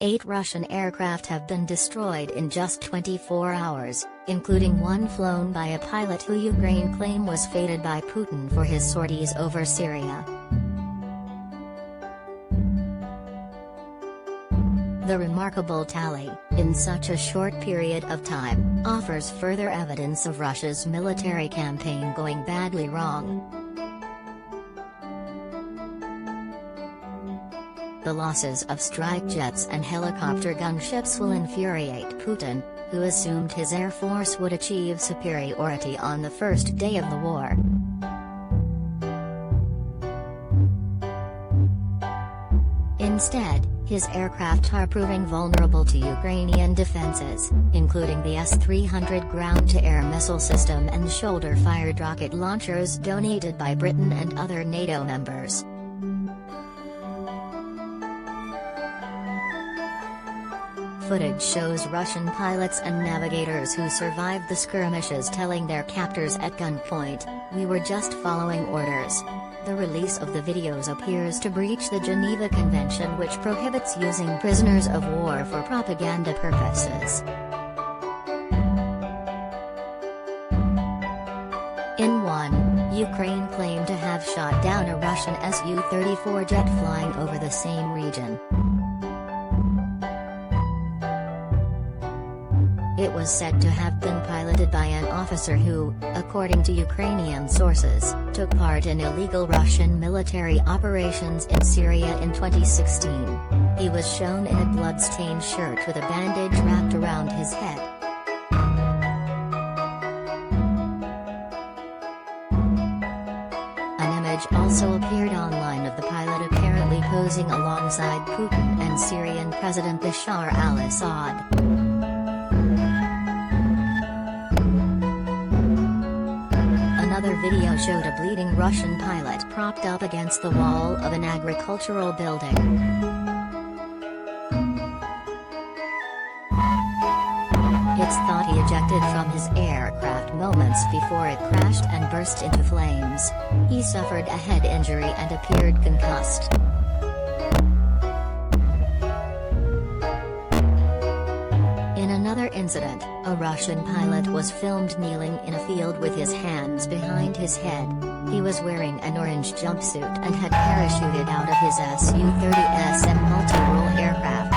8 Russian aircraft have been destroyed in just 24 hours, including one flown by a pilot who Ukraine claim was feted by Putin for his sorties over Syria. The remarkable tally, in such a short period of time, offers further evidence of Russia's military campaign going badly wrong. The losses of strike jets and helicopter gunships will infuriate Putin, who assumed his air force would achieve superiority on the first day of the war. Instead, his aircraft are proving vulnerable to Ukrainian defenses, including the S-300 ground-to-air missile system and shoulder-fired rocket launchers donated by Britain and other NATO members. Footage shows Russian pilots and navigators who survived the skirmishes telling their captors at gunpoint, "We were just following orders." The release of the videos appears to breach the Geneva Convention, which prohibits using prisoners of war for propaganda purposes. In one, Ukraine claimed to have shot down a Russian Su-34 jet flying over the same region. It was said to have been piloted by an officer who, according to Ukrainian sources, took part in illegal Russian military operations in Syria in 2016. He was shown in a blood-stained shirt with a bandage wrapped around his head. An image also appeared online of the pilot apparently posing alongside Putin and Syrian President Bashar al-Assad. Another video showed a bleeding Russian pilot propped up against the wall of an agricultural building. It's thought he ejected from his aircraft moments before it crashed and burst into flames. He suffered a head injury and appeared concussed. In another incident, a Russian pilot was filmed kneeling in a field with his hands behind his head. He was wearing an orange jumpsuit and had parachuted out of his Su-30SM multi-role aircraft.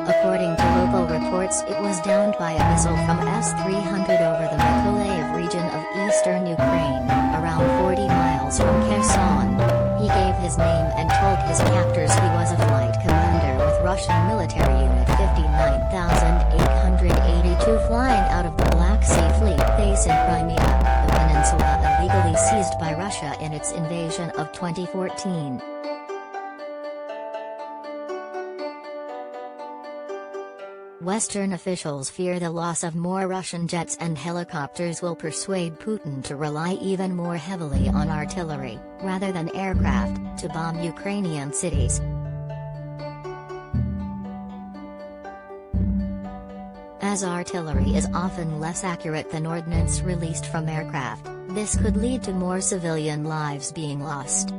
According to local reports, it was downed by a missile from S-300 over the Mykolaiv region of eastern Ukraine, around 40 miles from Kherson. He gave his name and told his captors he was a flight commander with Russian military unit 59,882 flying out of the Black Sea Fleet base in Crimea, the peninsula illegally seized by Russia in its invasion of 2014. Western officials fear the loss of more Russian jets and helicopters will persuade Putin to rely even more heavily on artillery, rather than aircraft, to bomb Ukrainian cities. As artillery is often less accurate than ordnance released from aircraft, this could lead to more civilian lives being lost.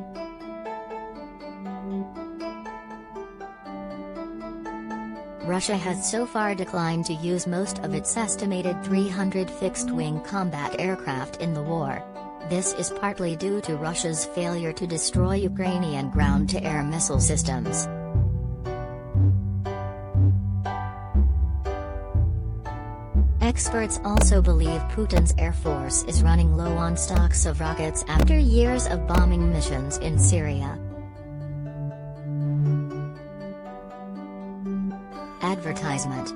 Russia has so far declined to use most of its estimated 300 fixed-wing combat aircraft in the war. This is partly due to Russia's failure to destroy Ukrainian ground-to-air missile systems. Experts also believe Putin's air force is running low on stocks of rockets after years of bombing missions in Syria. Advertisement.